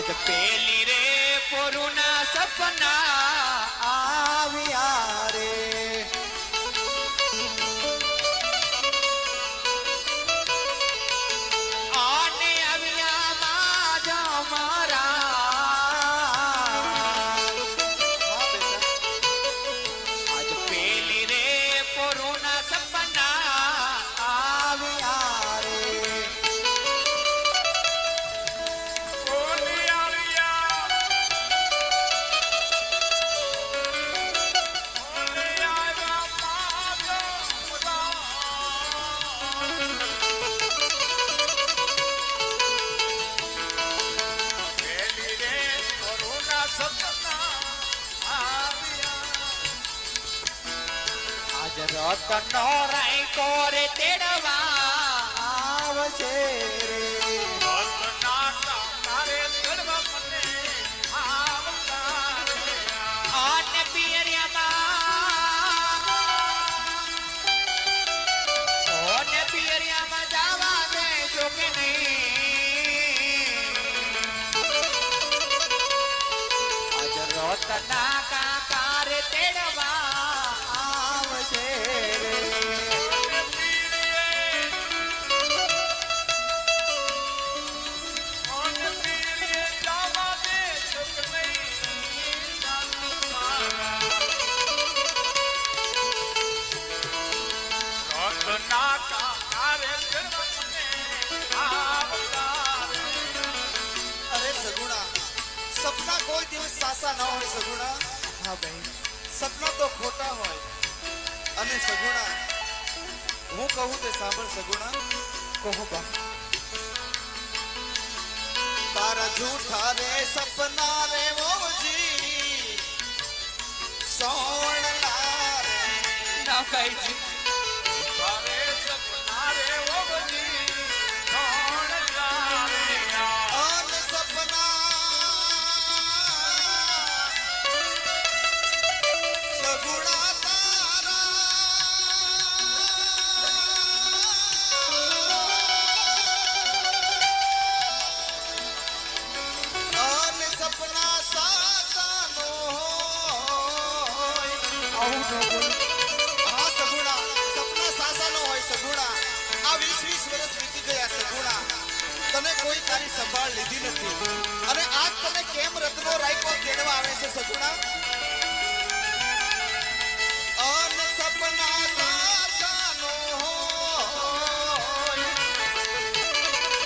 આજ પેલી રે પોરુના સપના આવ્યા રે આને આવ્યા માજા મારા આજ પેલી રે પોરુના સપના આવ્યા રે રતનો રાય કોરે તેડવા આવશે રે રતના તારે તેડવા મને આવતા રે આને પિયરિયામાં જાવા દેજો કે નહીં આજ રતના કાકા રે તેડવા આવશે સપના કોઈ દિવસ સાચા ન હોય સગુણા. હા ભાઈ સપના તો ખોટા હોય. અને સગુણા હું કહું તે સાંભળ સગુણા. કહો બા તારા જૂઠા રે સપના રે મોજી સોણલા રે ના કઈ જૂઠા રે સપના રે મોજી સોણલા રે અન સપના સગુણા તારા અન સપના સાચા નો હોય. આવું ન બોલ હા સગુણા સપના સાચા નો હોય સગુણા. આ 20 વર્ષ વીતી ગયા સગુણા. તને કોઈ તારી સંભાળ લીધી નથી અને આજ તને કેમ રત્નો રાયકો તેડવા આવે છે સગુણા.